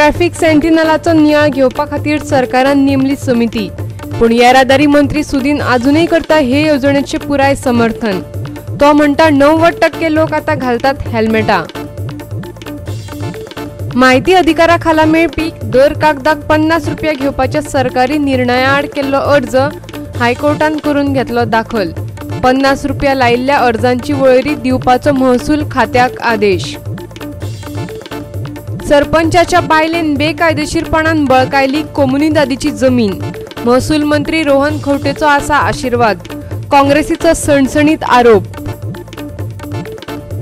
Traffic सेंटिनलाचो नियाळ घेवपा खातीर सरकारान नेमली समिती, पूण येरादारी मंत्री सुदीन अजूनही करता हे येवजणेचे पुराय समर्थन। तो म्हणटा 90% लोक आता घालतात हेल्मेटां। माहिती अधिकारा खाला मेळपी दर कागदाक 50 रुपया घेवपाच्या सरकारी निर्णया आड केल्लो अर्ज हायकोर्टान करून घेतलो दाखल। 50 रुपया लायिल्ल्या अर्जांची वळेरी दिवपाचो महसूल खात्याक आदेश। सरपंचाच्या बायलेन बेकायदेशीरपणान बळकायली कोमुनिदादीची जमीन, महसूल मंत्री रोहन खंवटेचो आसा आशीर्वाद, काँग्रेसीचो सणसणीत आरोप।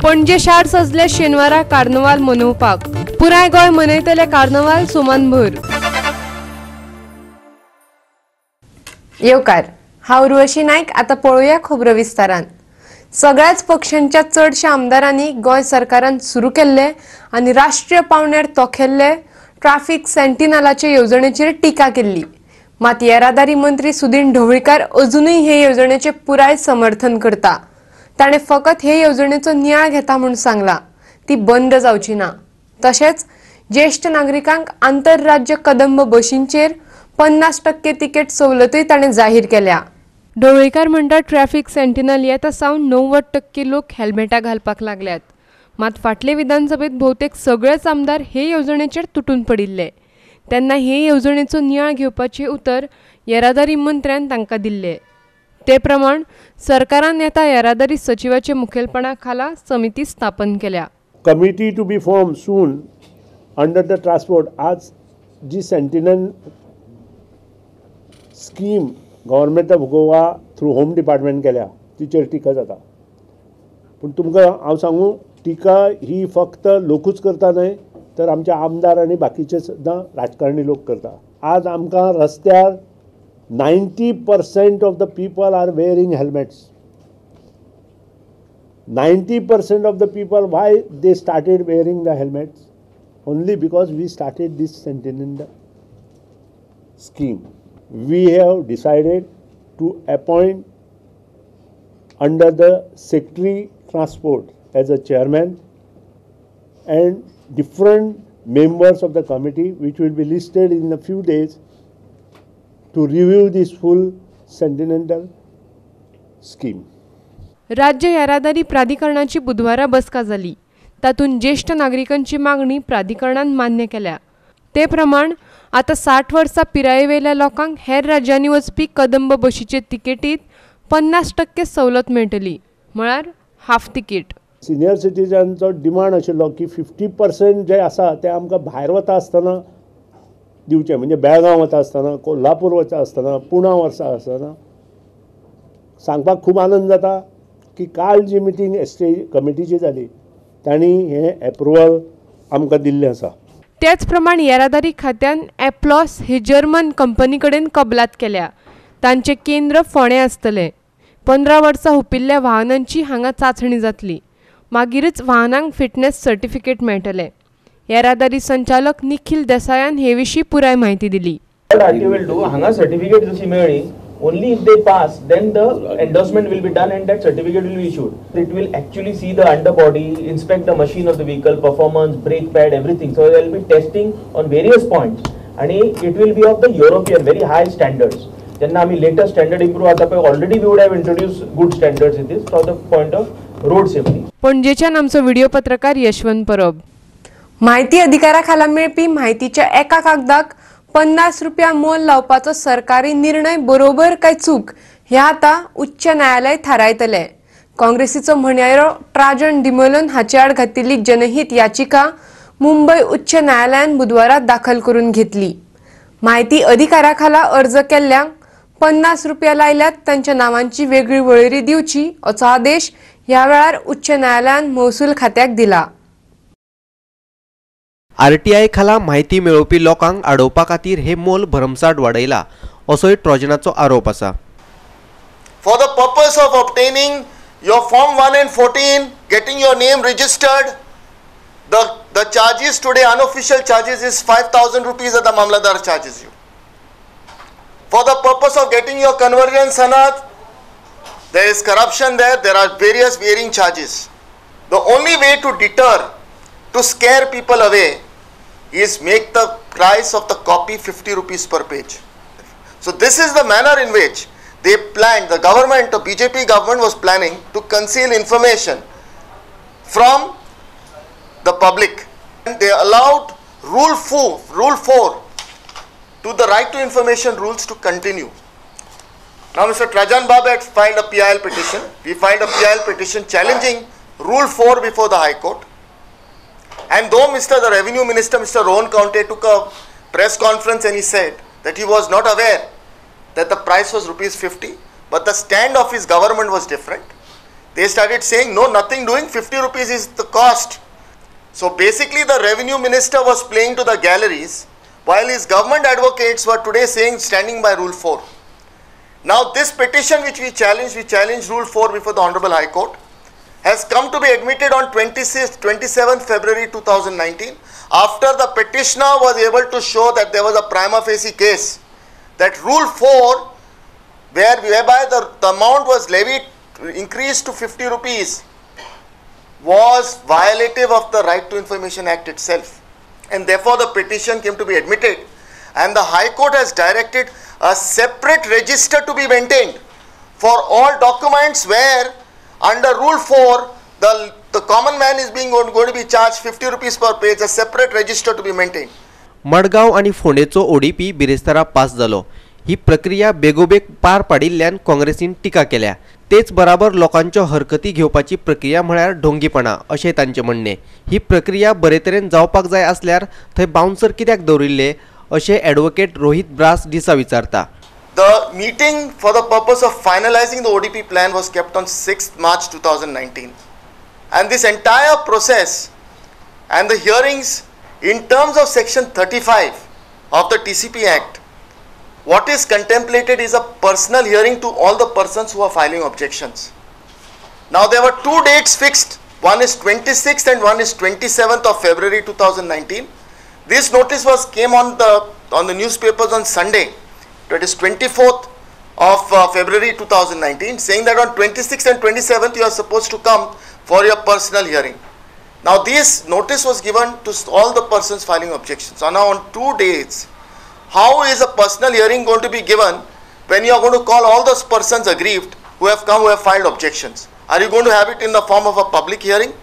पणजे शार सजले शेनवारा कार्नवाल मनोवपाक, पुराय गोंय मनयतले कार्नवाल सोमानभर। येवकार, हांव उर्वशी नायक। आता पळोवया खबरो विस्तारान। सगळ्याच पक्षांच्या चडशा आमदारांनी गोंय सरकारान सुरू केल्ले आनी राष्ट्रीय पावंड्यार तोखेल्ले ट्रॅफिक सेंटिनलाचे येवजणेचेर टिका केल्ली। मात येरादारी मंत्री सुदीन ढवळीकार अजूनही हे येवजणेचे पुराय समर्थन करता। ताणे फकत हे येवजणेचो नियाळ घेता म्हूण सांगला, ती बंद जावची ना। तशेंच ज्येष्ठ नागरिकांक आंतरराज्य कदंब बशींचेर 50% तिकेट सवलतूय ताणे जाहीर केल्या। ढवळीकार म्हणटा ट्रॅफिक सेंटिनल येता सावन 90% लोक हेल्मेटां घालपाक लागल्यात। मात फाटले विधानसभेत भोवतेक सगळेच आमदार हे येवजणेचेर तुटून पडिल्ले, तेन्ना हे येवजणेचो नियाळ घेवपाचे उतर येरादारी मंत्र्यान तांकां दिल्ले। ते प्रमाण सरकारान येता येरादारी सचिवाचे मुखेलपणा खाला समिती स्थापन केल्या। Committee to be formed soon under the transport. आज जी sentinel scheme government of Goa through home department केल्या तिचेर टिका जाता। पूण तुमकां हांव सांगू, टिका ही फक्त लोकूच करता न्हय, तर आमचे आमदार आनी बाकीचे सुद्दां राजकारणी लोक करता। आज आमकां रस्त्यार 90% of the people are wearing helmets. 90% of the people, why they started wearing the helmets? Only because we started this Sentinel scheme. We have decided to appoint under the Secretary Transport as a chairman and different members of the committee, which will be listed in a few days, to review this full Sentinel scheme. राज्य येरादारी प्राधिकरणाची बुधवारा बसका जाली। तातूंत ज्येष्ठ नागरिकांची मागणी प्राधिकरणान मान्य केल्या। ते प्रमाण आता 60 वर्सां पिरायेवेल्या लोकांक हेर राज्यांनी वचपी कदंब बशीचे तिकेटीत 50% सवलत मेळटली, म्हळ्यार हाफ तिकेट। सिनियर सिटीजनचो डिमांड आशिल्लो की 50% जे आसा ते आमकां भायर वता आसतना दिवचे, म्हणजे बेळगांव वता आसतना, कोल्हापूर वता आसतना, पुणा वता आसतना। सांगपाक खूब आनंद जाता की काल जी मिटींग एसटी कमिटीची जाली तांणी हे एप्रुवल आमकां दिल्लें आसा। त्याच प्रमाण येरादारी खात्यान एप्लॉस हे जर्मन कंपनी कडेन कबलात केल्या। तांचे केंद्र फोंडे आसतले। 15 वर्सां हुपिल्ल्या वाहनांची हांगा चांचणी जातली, मागीरच वाहनांक फिटनेस सर्टिफिकेट मेळटले। येरादारी संचालक निखिल देसायान हे विशीं पुराय म्हायती दिली। हांगा सर्टिफिकेट जशी मेळ्ळी, only if they pass, then the endorsement will be done and that certificate will be issued. It will actually see the underbody, inspect the machine of the vehicle, performance, brake pad, everything. So there will be testing on various points and it will be of the European very high standards. Jenna ami latest standard improve आता पय already we would have introduced good standards in this from the point of road safety. पणजेच्यान आमचो video पत्रकार यशवंत परब। माहिती अधिकारा खाला मेळपी माहितीच्या एका कागदाक 50 रुपया मोल लावपाचो सरकारी निर्णय बरोबर काय चूक हे आता उच्च न्यायालय थारायतले। काँग्रेसीचो म्हणयारो ट्राजन डिमोलन हाचे आड घातिल्ली जनहित याचिका मुंबई उच्च न्यायालयान बुधवारा दाखल करून घेतली। माहिती अधिकारा खाला अर्ज केल्ल्यांक 50 रुपया लायल्यात तांच्या नावांची वेगळी वळेरी दिवची असो आदेश ह्या वेळार उच्च न्यायालयान महसूल खात्याक दिला। आरटीआय खाला माहिती मेळोवपी लोकांक आडोवपा खातीर हे मोल भरमसाट वाडयला असोय ट्रोजनाचो आरोप आसा। For the purpose of obtaining your Form 1 and 14, getting your name registered, the charges today, unofficial charges is 5,000 rupees that the Mamladar charges you. For the purpose of getting your conversion sanad, there is corruption there are various varying charges. The only way to deter, to scare people away is make the price of the copy 50 rupees per page. So this is the manner in which they planned, the government, the BJP government was planning to conceal information from the public. And they allowed Rule 4 to the right to information rules to continue. Now Mr. Trajan Babu had filed a PIL petition. We filed a PIL petition challenging Rule 4 before the High Court. And though the Revenue Minister, Mr. Rohan Kaunte, took a press conference and he said that he was not aware that the price was rupees 50, but the stand of his government was different. They started saying, no, nothing doing, 50 rupees is the cost. So basically the Revenue Minister was playing to the galleries, while his government advocates were today saying standing by Rule 4. Now this petition which we challenged Rule 4 before the Honorable High Court, has come to be admitted on 27th February 2019, after the petitioner was able to show that there was a prima facie case, that Rule 4, whereby the amount was levied, increased to 50 rupees, was violative of the Right to Information Act itself. And therefore the petition came to be admitted, and the High Court has directed a separate register to be maintained for all documents where under Rule 4 the common man is going to be charged 50 rupees per page, a separate register to be maintained. Madgaon आणि फोंडेचो ODP बिरेस्तारा pass जालो. ही प्रक्रिया बेगोबेग पार पाडिल्ल्यान काँग्रेसीन टिका केल्या. तेच बराबर लोकांच्यो हरकती घेवपाची प्रक्रिया म्हळ्यार ढोंगीपणा अशें तांचें म्हणणें. ही प्रक्रिया बरे तरेन जावपाक जाय आसल्यार थंय बाउन्सर कित्याक दवरिल्ले अशें एडवोकेट रोहित ब्रास दिसा विचारता. The meeting for the purpose of finalizing the ODP plan was kept on 6th March 2019. And this entire process and the hearings in terms of section 35 of the TCP Act, what is contemplated is a personal hearing to all the persons who are filing objections. Now there were two dates fixed. One is 26th and one is 27th of February 2019. This notice came on the newspapers on Sunday. That is 24th of February 2019, saying that on 26th and 27th you are supposed to come for your personal hearing. Now this notice was given to all the persons filing objections. So now on 2 days, how is a personal hearing going to be given when you are going to call all those persons aggrieved who have come, who have filed objections? Are you going to have it in the form of a public hearing?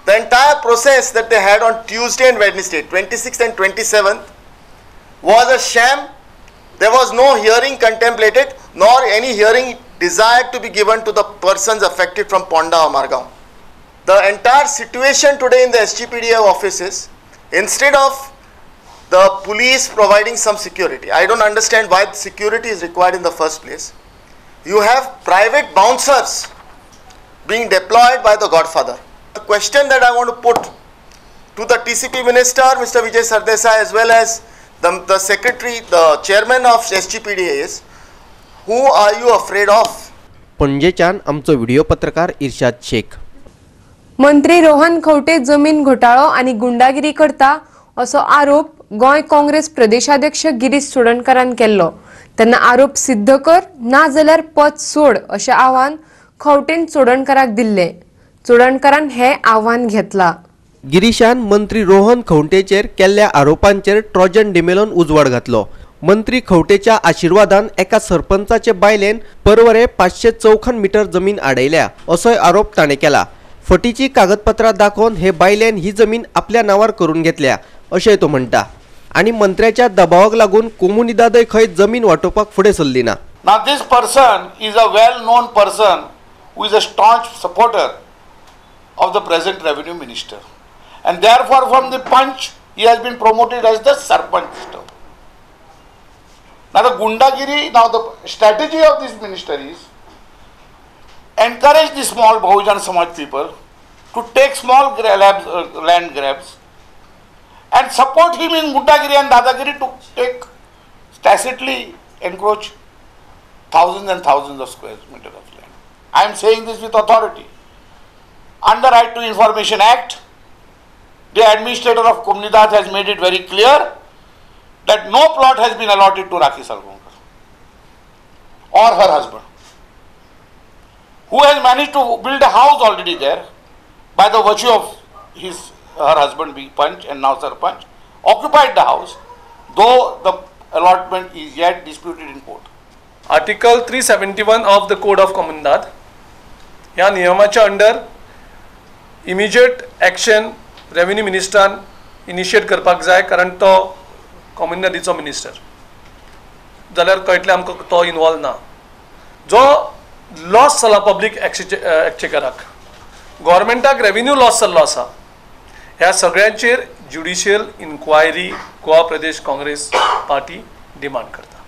The entire process that they had on Tuesday and Wednesday, 26th and 27th, was a sham. There was no hearing contemplated, nor any hearing desired to be given to the persons affected from Ponda or Margao. The entire situation today in the SGPDA offices, instead of the police providing some security, I don't understand why the security is required in the first place. You have private bouncers being deployed by the Godfather. The question that I want to put to the TCP Minister, Mr. Vijay Sardesai, as well as the Secretary, the Chairman of SGPDA is, who are you afraid of? पणजेच्यान आमचो video पत्रकार इर्शाद शेख. मंत्री रोहन खंवटे जमीन घोटाळो आणि गुंडागिरी करता असो आरोप गोंय काँग्रेस प्रदेशाध्यक्ष गिरीश चोडणकरान केल्लो. तेन्ना आरोप सिद्ध कर ना जाल्यार पद सोड अशें आव्हान खंवटेन चोडणकराक दिल्ले. चोडणकरान हे आव्हान घेतला. गिरीशान मंत्री रोहन खंवटेचेर केल्ल्या आरोपांचेर ट्रोजन डिमेलोन उजवाड घातलो. मंत्री खंवटेच्या आशिर्वादान एका सरपंचाचे बायलेन परवरे 554 मीटर जमीन आडयल्या असोय आरोप ताणें केला. फटीची कागदपत्रां दाखोवन हे बायलेन ही जमीन आपल्या नांवार करून घेतल्या अशें तो म्हणटा. आणि मंत्र्याच्या दबावाक लागून कोमुनिदादय खंय जमीन वांटोवपाक फुडें सरली ना. Now this person is a well-known person who is a staunch supporter of the present revenue minister, and therefore from the punch he has been promoted as the sarpanch. Now the gundagiri, now the strategy of this minister is encourage the small Bahujan Samaj people to take small land grabs and support him in gundagiri and dadagiri to take tacitly encroach thousands and thousands of square meters of land. I am saying this with authority. Under Right to Information Act, the administrator of Kumnidat has made it very clear that no plot has been allotted to Rakhi Salgaonkar or her husband, who has managed to build a house already there by the virtue of her husband being Panch and now Sarpanch, occupied the house, though the allotment is yet disputed in court. Article 371 of the Code of Comunidad ह्या नियमाच्या under immediate action revenue मिनिस्टरान initiate करपाक जाय, कारण तो कम्युनिटीचो minister जाल्यार कळटलें आमकां तो इनवॉल्व ना. जो लॉस जाला पब्लीक एक्चेकराक, गव्हर्मेंटाक रेव्हेन्यू लॉस जाल्लो आसा, ह्या सगळ्यांचेर ज्युडिशियल इन्क्वायरी गोवा प्रदेश काँग्रेस पार्टी डिमांड करता.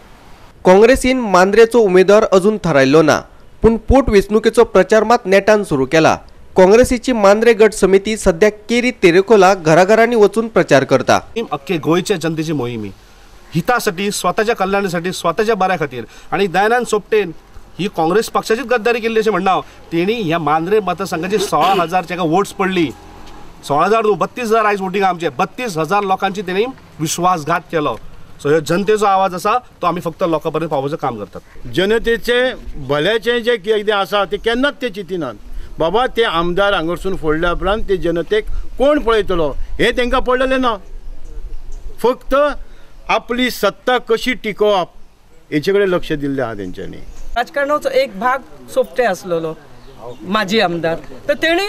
काँग्रेसीन मांद्रेचो उमेदवार अजून थारायल्लो ना, पूण पोटवेंचणुकेचो प्रचार मात नेटान सुरू केला. काँग्रेसीची मांद्रे गट समिती सध्या केरी तेरेखोला घराघरांनी वचून प्रचार करता. अख्खे गोयच्या जनतेची मोहीम हितासाठी, स्वतःच्या कल्याणासाठी, स्वतःच्या बऱ्या खातीर. आणि दयानंद सोपटेन ही काँग्रेस पक्षाचीच गद्दारी केल्ली अशें म्हणणा. तेणी ह्या मांद्रे मतदारसंघाची 16,000 ताका वोट्स पडली. 16,000 32,000 आयज वोटींग आमचे 32,000 लोकांची तेणी विश्वासघात केलो. सो ह्यो जनतेचो आवाज आसा, तो आमी फक्त लोकां पर्यंत पावोवपाचें काम करतात. जनतेचे भल्याचें जे कितें आसा ते केन्नाच ते चिंतिनात. बाबा ते आमदार हांगरसून फोडल्या उपरांत ते जनतेक कोण पळयतलो हें तांकां पडलेलें ना. फक्त आपली सत्ता कशी टिकोवप हेचे कडेन लक्ष दिल्लें आहा तेंच्यांनी. राजकारणाचो एक भाग सोपटे आसलेलो माजी आमदार, तर तेणी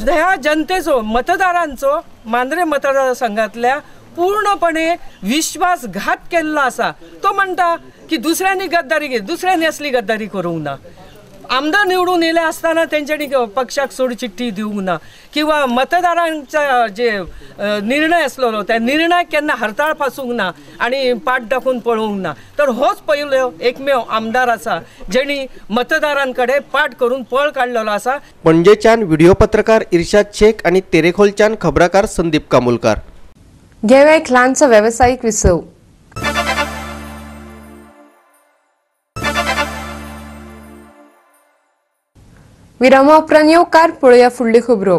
ह्या जनतेचो मतदारांचो मांद्रे मतदारसंघातल्या पूर्णपणे विश्वासघात केल्लो आसा. तो म्हणटा की दुसऱ्यांनी गद्दारी केली, दुसऱ्यांनी असली गद्दारी करूंक ना. आमदार निवडून येले असताना त्यांच्यानी पक्षाक सोड चिठ्ठी दिवंक ना, किंवा मतदारांचा जे निर्णय असलेलो त्या निर्णय केन्ना हरताळ फासूंक ना आणि पाठ दाखवून पळोवंक ना. तर होच पयलो एकमेव आमदार आसा जेणी मतदारांकडे पाठ करून पळ काढलेलो आसा. पणजेच्यान व्हिडिओ पत्रकार इर्शाद शेख आणि तेरेखोलच्यान खबराकार संदीप कामुलकार. घेऊया एक ल्हानसो व्यावसायिक विसव. विरामा उपरांत येवकार पळोवया फुडल्यो खबरो.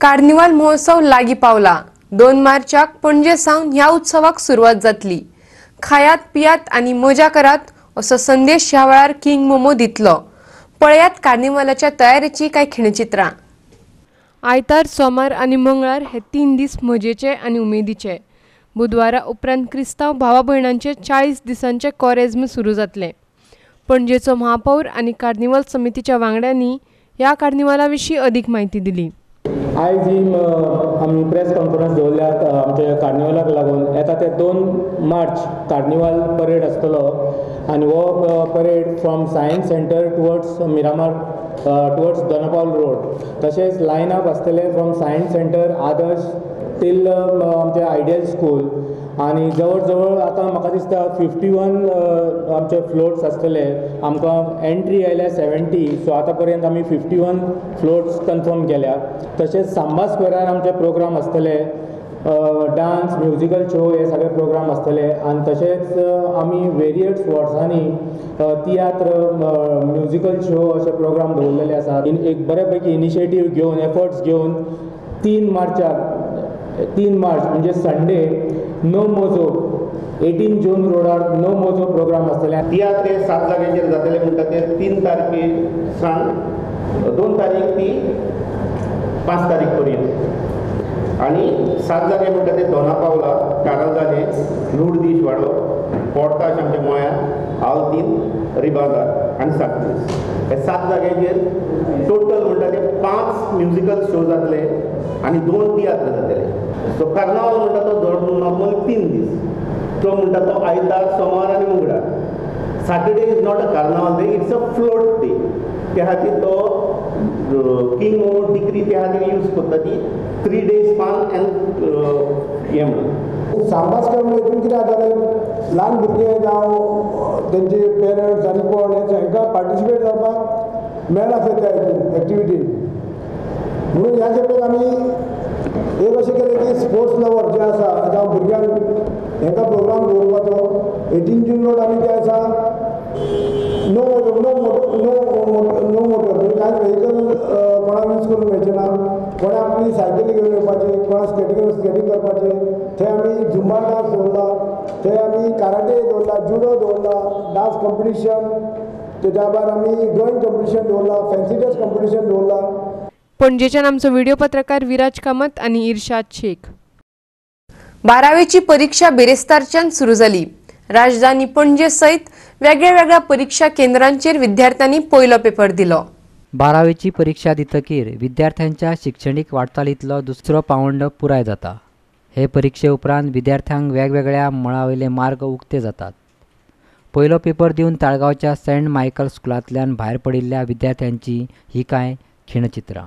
कार्निवाल महोत्सव लागीं पावला. 2 मार्चाक पणजे सावन ह्या उत्सवाक सुरवात जातली. खायात पियात आनी मजा करात असो संदेश ह्या वेळार किंग मोमो दितलो. पळयात कार्निवालाच्या तयारेची कांय खिणचित्रां. आयतार, सोमार आनी मंगळार हे 3 दीस मजेचे आनी उमेदीचे. बुधवारा उपरांत क्रिस्तांव भावा भयणांचे 40 दिसांचे कोरेज्म सुरू जातले. पणजेचो महापौर आनी कार्निवाल समितीच्या वांगड्यांनी ह्या कार्निवाला विशीं अदीक म्हायती दिली. आयज आमी प्रेस कॉन्फरन्स दवरल्यात आमच्या कार्निवालाक लागून. येता ते 2 मार्च कार्निवाल परेड आसतलो आनी हो parade from science centre towards Miramar towards Dona Paula road. तशेंच लायन अप आसतले फ्रॉम सायन्स सेंटर आदर्श टील आमचे आयडियल स्कूल. आनी जवळ जवळ आतां म्हाका दिसता 51 आमचे फ्लोट्स आसतले. आमकां एंट्री आयल्या 70, सो आतां पर्यंत आमी 51 फ्लोट्स कन्फर्म केल्या. तशेंच सांबा स्क्वेरार आमचे प्रोग्राम आसतले, डान्स, म्युजिकल शो हे सगळे प्रोग्राम आसतले. आनी तशेंच आमी वेरियट स्पॉट्सांनी तियात्र, म्युजिकल शो अशे प्रोग्राम दवरलेले आसात. एक बऱ्यापैकी इनिशिएटीव घेवन, एफर्ट्स घेवन 3 मार्च म्हणजे संडे नो मोजो 18 जून रोडार नो मोजो प्रोग्राम आसतले. तियात्र 7 जाग्यांचेर जातले म्हणटा ते 3 तारखे सावन 2 तारीख ती 5 तारीख पर्यंत. आनी 7 जागे म्हणटा ते दोनापावला, काराजाले, लुडदीश वाडो, पोडकाश आमच्या मोयान, आल्तीन, रिबाजार आनी साकरीस. हे 7 जाग्यांचेर टोटल म्हणटा ते 5 म्युजिकल शो जातले आनी 2 तियात्र जातले. सो कार्नावाल म्हणटा तो नॉर्मल 3 दीस. तो म्हणटा तो आयतार, सोमार आनी मंगळार. Saturday is not a carnival day, it's a float day. त्या खातीर तो किंग मोमो डिग्री त्या खातीर यूज करता ती 3 days स्पान एंड हे म्हणून. सांबा स्क्वेअर हितून कितें जातालें, ल्हान भुरगे जावं तेंचे पेरंट्स आनी कोण हांकां पार्टिसिपेट जावपाक मेळना त्या एक्टिविटीन. म्हणून ह्या खेपेक आमी एक अशें केलें की स्पोर्ट्स लवर जे आसा जावं भुरग्यांक हेंका प्रोग्राम दवरपाचो. 18 जून रोड आमी जे आसा नो मोटर म्हणजे कांयच व्हेकल कोणाक यूज करूंक मेळचें ना. कोणें आपली सायकली घेवन येवपाचें, कोणा स्केटींग करपाचें. थंय आमी झुंबा डान्स दवरला, थंय आमी कराटे दवरला, जुडो दवरला, डान्स कॉम्पिटिशन, तेच्या भायर आमी ड्रॉइंग कॉम्पिटिशन दवरला, फॅन्सी ड्रेस कॉम्पिटिशन दवरला. पणजेच्यान आमचो व्हिडिओ पत्रकार विराज कामत आनी इर्शाद शेख. 12वीची परीक्षा बेरेस्तारच्यान सुरू जाली। राजधानी पणजे सहित वेगळ्या परीक्षा केंद्रांचेर विद्यार्थ्यांनी पयलो पेपर दिलो। 12वीची परीक्षा दितकीर विद्यार्थ्यांच्या शिक्षणीक वाटचालींतलो दुसरो पावंड पुराय जाता। हे परीक्षे उपरांत विद्यार्थ्यांक वेगवेगळ्या मळावयले मार्ग उक्ते जातात। पयलो पेपर दिवन ताळगांवच्या सेंट मायकल स्कुलांतल्यान भायर पडिल्ल्या विद्यार्थ्यांची ही कांय खिणचित्रां।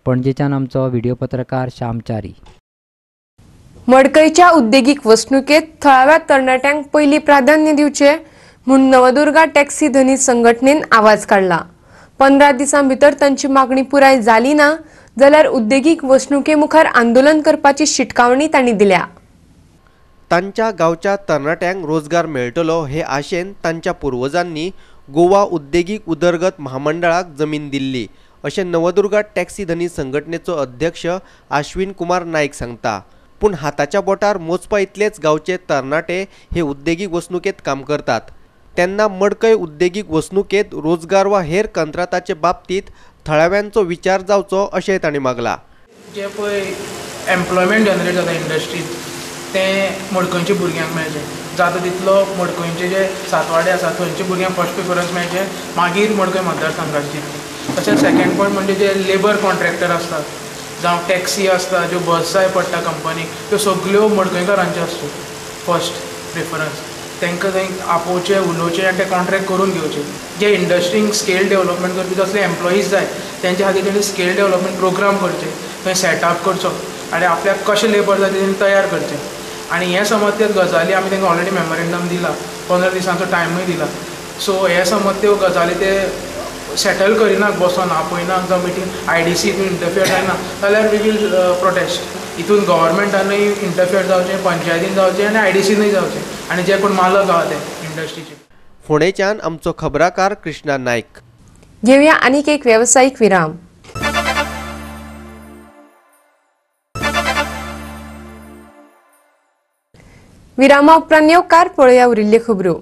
पणजेच्यान आमचो व्हिडिओ पत्रकार श्यामचारी। मडकईच्या उद्देगीक वसणुकेत थळाव्या तरणाट्यांक पयली प्राधान्य दिवचे म्हूण नवदुर्गा टॅक्सी धनी संघटनेन आवाज काढला। 15 दिसां भितर तांची मागणी पुराय जाली ना जाल्यार उद्देगीक वसणुके मुखार आंदोलन करपाची शिटकावणी तांणी दिल्या। तांच्या गांवच्या तरणाट्यांक रोजगार मेळटलो हे आशेन तांच्या पुर्वजांनी गोवा उद्देगीक उदरगत महामंडळाक जमीन दिल्ली अशें नवदुर्गा टॅक्सी धनी संघटनेचो अध्यक्ष अश्विन कुमार नाईक सांगता। पूण हाताच्या बोटार मोजपा इतलेच गांवचे तरणाटे हे उद्देगीक वसणुकेत काम करतात। त्यांना मडकय उद्देगीक वसणुकेत रोजगार वा हेर कंत्राटाचे बाबतीत थळाव्यांचो विचार जावचो अशें तांणी मागला। जे पळय एम्प्लॉयमेंट जनरेट जाता इंडस्ट्रीत ते मडकयच्या भुरग्यांक मेळचे। जाता तितलो मडकयचे जे सातवाडे आसा थंयच्या भुरग्यांक फर्स्ट प्रिफरन्स मेळचे, मागीर मडकय मतदारसंघाची। तशेंच सेकंड पॉयंट म्हणजे जे लेबर कॉन्ट्रॅक्टर आसतात जावं टॅक्सी आसता ज्यो बस जाय पडटा कंपनीक त्यो सगल्यो मडकयकारांच्यो आसच्यो फर्स्ट प्रिफरन्स। तांकां थंय आपोवचें उलोवचें आनी ते कॉन्ट्रॅक्ट करून घेवचे। जे इंडस्ट्रीक स्केल डेव्हलपमेंट करपी तसले एम्प्लॉईज जाय तेंच्या खातीर तेणी स्केल डेव्हलपमेंट प्रोग्राम करचे, थंय सेटअप करचो आनी आपल्याक कशें लेबर जाय तेणी तयार करचें। आनी हे समज त्यो गजाली आमी तांकां ऑलरेडी मेमोरेंडम दिला, 15 दिसांचो टायमूय दिला। सो हे समज त्यो गजाली ते सेटल करिनात बसून आपयनात जावं मिटींग IDC हितून इंटरफियर जायना जाल्यार वी वील प्रोटेस्ट। हितून गव्हर्मेंटानूय इंटरफियर जावचें, पंचायतीन जावचें आनी IDCनूय जावचें आनी जे कोण मालक आहा ते इंडस्ट्रीचे। फोंडेच्यान आमचो खबराकार कृष्णा नायक। घेवया आनीक एक व्यावसायिक विराम। विरामा उपरांत येवकार पळोवया उरिल्ल्यो खबरो।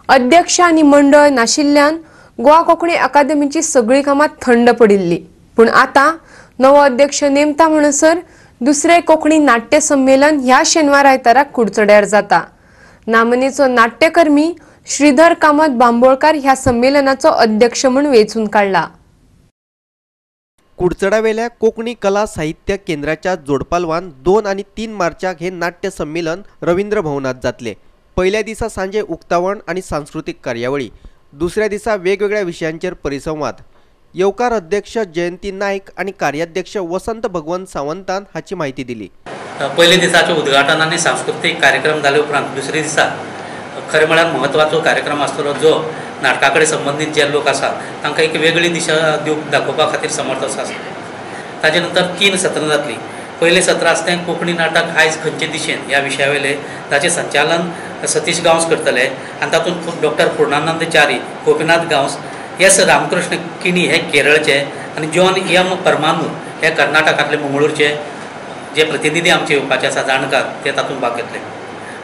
अध्यक्ष आनी मंडळ नाशिल्ल्यान गोवा कोंकणी अकादेमीची सगळी कामां थंड पडिल्ली। पूण आतां नवो अध्यक्ष नेमता म्हणसर दुसरे कोंकणी नाट्य संमेलन ह्या शेनवार आयताराक कुडचड्यार जाता। नामनेचो नाट्यकर्मी श्रीधर कामत बांबोळकार ह्या संमेलनाचो अध्यक्ष म्हूण वेंचून काडला। कुडचड्यावेल्या कोंकणी कला साहित्य केंद्राच्या जोडपालवान 2 आनी 3 मार्चाक हे नाट्य संमेलन रवींद्र भवनात जातले। पहिल्या दिसा सांजे उक्तावण आनी सांस्कृतिक कार्यावळी, दुसऱ्या दिसा वेगवेगळ्या विशयांचेर परिसंवाद। येवकार अध्यक्ष जयंती नायक आनी कार्याध्यक्ष वसंत भगवंत सावंतान हाची माहिती दिली। पयले दिसाचे उद्घाटन आनी सांस्कृतिक कार्यक्रम जाले उपरांत दुसरे दिसा खरें म्हळ्यार म्हत्वाचो कार्यक्रम आसतलो जो नाटका कडेन संबंधीत जे लोक आसात तांकां एक वेगळी दिशा दाखोवपा खातीर समर्थ आसा। ताजे नंतर 3 सत्रां जातलीं। पयलें सत्र आसता कोंकणी नाटक आयज खंयचे दिशेन ह्या विशया वयले, ताचें संचालन सतीश गांवस करतले आनी तातूंत डॉक्टर पूर्णानंद च्यारी, गोपीनाथ गांवस, एस रामकृष्ण किणी हे केरळचे आनी जॉन एम परमानू हे कर्नाटकांतले मंगळूरचे जे प्रतिनिधी आमचे येवपाचे आसा जाणकार ते तातूंत भाग घेतले।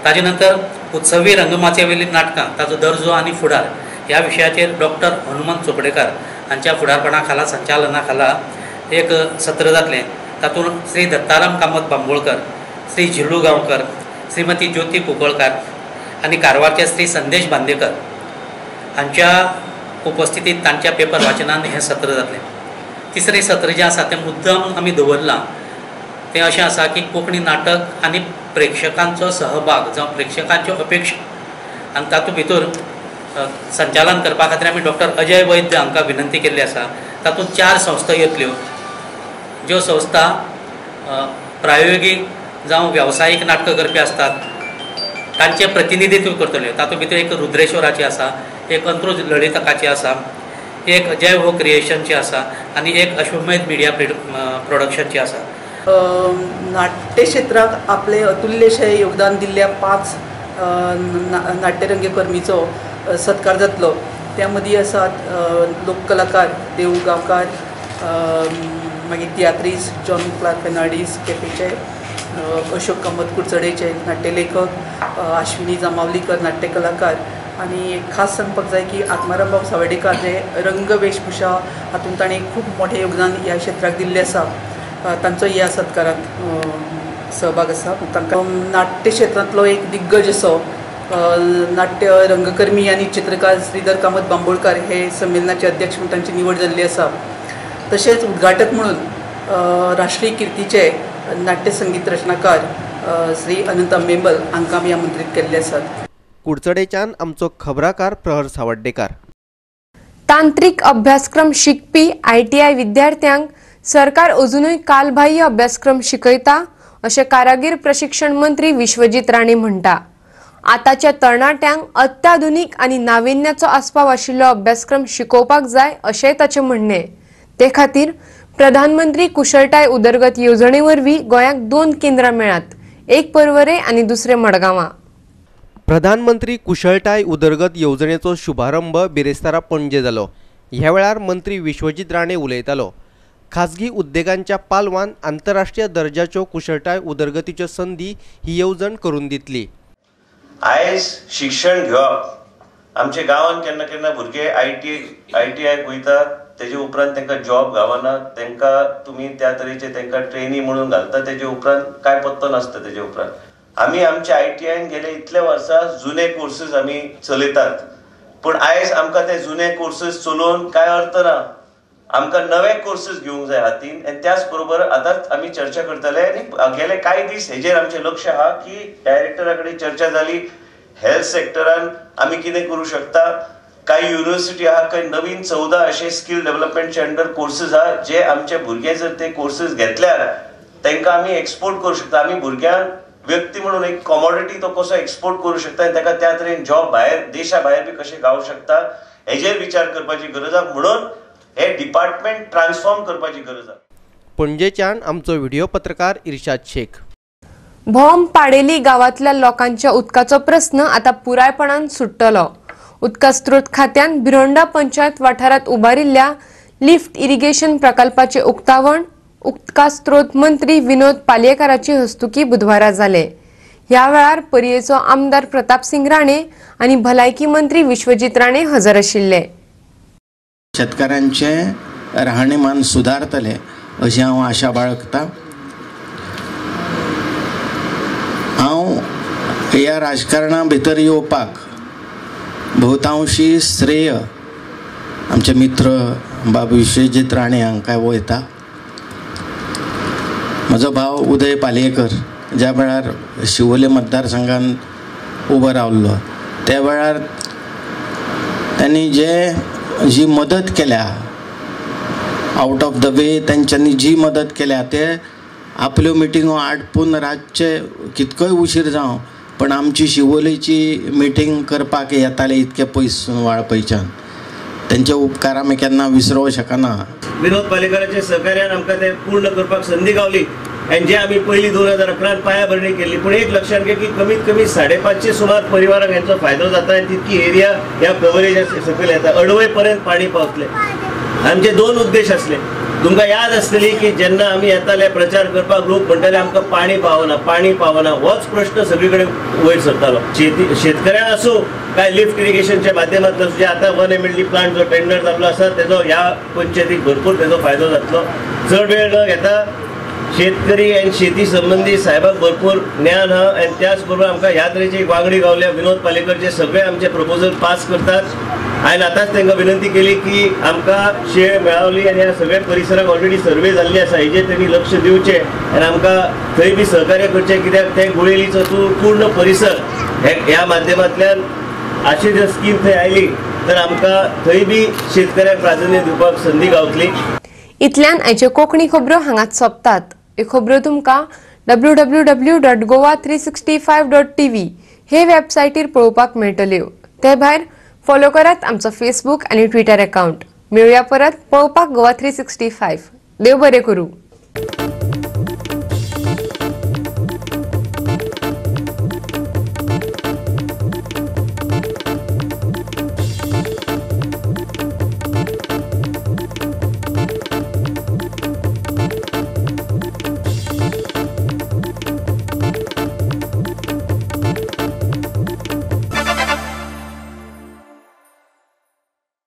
ताजे नंतर उत्सवी रंगमाचे वयली नाटकां, ताचो दर्जो आनी फुडार ह्या विशयाचेर डॉक्टर हनुमंत चोपडेकार हांच्या फुडारपणा खाला संचालना खाला एक सत्र जातलें। तातूंत श्री दत्ताराम कामत बांबोळकर, श्री झिल्लू गांवकर, श्रीमती ज्योती कुंकळकार आनी कारवारचे श्री संदेश बांदेकर हांच्या उपस्थितीत तांच्या पेपर वाचनान हें सत्र जातलें। तिसरें सत्र जें आसा तें मुद्दम आमी दवरलां तें अशें आसा की कोंकणी नाटक आनी प्रेक्षकांचो सहभाग जावं प्रेक्षकांच्यो अपेक्षा आनी तातूंत भितर संचालन करपा खातीर आमी डॉक्टर अजय वैद्य हांकां विनंती केल्ली आसा। तातूंत 4 संस्था येतल्यो ज्यो संस्था प्रायोगीक जावं व्यावसायीक नाटकां करपी आसतात तांचें प्रतिनिधित्व करतल्यो। तातूंत भितर एक रुद्रेश्वराची आसा, एक अंत्रुज ललितकाची आसा, एक जय हो क्रिएशनची आसा आनी एक अश्वमेध मिडिया प्रोडक्शनची आसा। नाट्य क्षेत्राक आपले अतुल्यशे योगदान दिल्ल्या 5 नाट्यरंगकर्मीचो सत्कार जातलो. त्या मदीं आसात लोककलाकार देव गांवकार, मागीर तियात्रीस्ट जॉन क्लार्क फेर्नांडीस केपेचे, अशोक कामत कुडचडेचे नाट्यलेखक, अश्विनी जामावलीकर नाट्यकलाकार, आनी एक खास सांगपाक जाय की आत्माराम भाऊ सावडेकर जे रंग वेशभूषा हातूंत ताणें खूब मोठें योगदान ह्या क्षेत्राक दिल्लें आसा. तांचो ह्या सत्कारांत सहभाग आसा. तांकां नाट्य क्षेत्रांतलो एक दिग्गज असो नाट्य रंगकर्मी आनी चित्रकार श्रीधर कामत बांबोळकार हे संमेलनाचे अध्यक्ष म्हणून तांची निवड जाल्ली आसा. तशेंच उद्घाटक म्हणून राष्ट्रीय किर्तीचे नाट्य संगीत रचनाकार श्री अनंत अंबेंबल हांकां आमी आमंत्रीत केल्ले आसात. कुडचडेच्यान आमचो खबराकार प्रहर सावड्डेकार. तांत्रीक अभ्यासक्रम शिकपी ITI विद्यार्थ्यांक सरकार अजूनय कालबाह्य अभ्यासक्रम शिकयता अशें कारागीर प्रशिक्षण मंत्री विश्वजीत राणे म्हणटा. आताच्या तरणाट्यांक अत्याधुनीक आनी नाविन्याचो आस्पाव आशिल्लो अभ्यासक्रम शिकोवपाक जाय अशेंय ताचें म्हणणें. ते खातीर प्रधानमंत्री कुशळटाय उदरगत येवजणे वरवीं गोंयाक 2 केंद्रां मेळ्ळ्यात, एक पर्वरे आनी दुसरें मडगांवां. प्रधानमंत्री कुशळटाय उदरगत येवजणेचो शुभारंभ बिरेस्तारा पणजे जालो. ह्या वेळार मंत्री विश्वजीत राणे उलयतालो. खाजगी उद्देगांच्या पालवान आंतरराष्ट्रीय दर्जाच्यो कुशळटाय उदरगतीच्यो संदी ही येवजण करून दितली. आयज शिक्षण घेवप आमच्या गांवांत केन्ना केन्ना भुरगे ITI वयतात, तेजे उपरांत तांकां जॉब गावना, तांकां तुमी त्या तरेचे तांकां ट्रेनी म्हणून घालता, तेजे उपरांत कांय पत्तो नासता. तेजे उपरांत आमी आमच्या ITIन गेले इतले वर्सां जुने कोर्सीस आमी चलयतात, पूण आयज आमकां ते जुने कोर्सीस चलोवन कांय अर्थ ना. आमकां नवे कोर्सीस घेवंक जाय हातीन. आनी त्याच बरोबर आतांच आमी चर्चा करतले आनी गेले कांय दीस हेजेर आमचें लक्ष आहा की डायरेक्टरा कडेन चर्चा जाली हेल्थ सेक्टरान आमी कितें करूं शकता. काही युनिव्हर्सिटी आहा, काही नवीन 14 असे स्किल डेव्हलपमेंटचे अंडर कोर्सेस आहा जे आमचे भुरगे जर ते कोर्सेस घेतल्यार तांकां आमी एक्सपोर्ट करूं शकता. आमी भुरग्यांक व्यक्ती म्हणून एक कॉमोडिटी तो कसो एक्सपोर्ट करूं शकता आनी ताका त्या तरेन जॉब भायर देशा भायर बी कशें गावंक शकता हेजेर विचार करपाची गरज आहा. म्हणून हे डिपार्टमेंट ट्रान्सफॉर्म करपाची गरज आहा. पणजेच्यान आमचो व्हिडिओ पत्रकार इर्शाद शेख. भोम पाडेली गांवांतल्या लोकांच्या उदकाचो प्रस्न आतां पुरायपणान सुट्टलो. उदका स्त्रोत खात्यान बिरोंडा पंचायत वाठारांत उबारिल्ल्या लिफ्ट इरिगेशन प्रकल्पाचे उक्तावण उदका स्त्रोत मंत्री विनोद पालयेकाराची हस्तुकी बुधवारा जाले. ह्या वेळार पर्येचो आमदार प्रताप सिंग राणे आनी भलायकी मंत्री विश्वजीत राणे हजर आशिल्ले. शेतकाऱ्यांचे राहणीमान सुधारतले अशी हांव आशा बाळगता. हांव ह्या राजकारणा भितर येवपाक बहुतांशी श्रेय आमचे मित्र बाबू विश्वजीत राणे हांकां वयता. म्हजो भाव उदय पालयेकर ज्या वेळार शिवोले मतदारसंघान उबो रावल्लो त्या वेळार त्यांनी जी मदत केल्या आउट ऑफ द वे तांच्यांनी जी मदत केल्या ते आपल्यो मिटिंगो आटपून रातचे कितकोय उशीर जावं पण आमची शिवोलेची मिटींग करपाक येताले इतके पयसून वाळपयच्यान. त्यांचे उपकार आमी केन्ना विसरूंक शकना. विनोद पालेकरांच्या सहकार्यान आमकां ते पूर्ण करपाक संदी गावली आनी जे आमी पयलीं 2011 पायाभरणी केल्ली. पूण एक लक्षात घे की कमीत कमी 550 सुमार परिवारांक हेंचो फायदो जाता आनी तितकी एरिया ह्या कव्हरेज सकयल येता. अडवय पर्यंत पाणी पावतले. आमचे 2 उद्देश आसले. तुमकां याद आसतली की जेन्ना आमी येताले प्रचार करपाक लोक म्हणटाले आमकां पाणी पावना होच प्रश्न सगळे कडेन वयर सरतालो. शेतकऱ्यांक आसूं काय लिफ्ट इरिगेशनच्या माध्यमांतल्यान जे आतां 1 MLD प्लांट जो टेंडर जाल्लो आसा तेजो ह्या पंचायतीक भरपूर तेजो फायदो जातलो. चड वेळ न घेता शेतकरी आनी शेती संबंधी साहेबाक भरपूर ज्ञान आहा आनी त्याच बरोबर आमकां ह्या तरेची वांगडी गावल्या. विनोद पालेकर जे सगळे आमचे प्रपोजल पास करतात. हांवें आतांच तांकां विनंती केली की आमकां शेळ मेळावली आनी ह्या सगळ्या परिसराक ऑलरेडी सर्वे जाल्ली आसा हेजेर तेमी लक्ष दिवचें आनी आमकां थंय बी सहकार्य करचें. कित्याक ते गुळेलीचो पूर्ण परिसर ह्या माध्यमांतल्यान अशी जर स्कीम थंय आयली तर आमकां थंय बी शेतकऱ्यांक प्राधान्य दिवपाक संदी गावतली. इतल्यान आयच्यो कोंकणी खबरो हांगाच सोंपतात. ह्यो खबरो तुमकां www.goa365.tv हे वेबसायटीर पळोवपाक मेळटल्यो. ते भायर फॉलो करात आमचो फेसबूक आनी ट्विटर अकाउंट. मेळुया परत पळोवपाक गोवा 365. देव बरें करूं.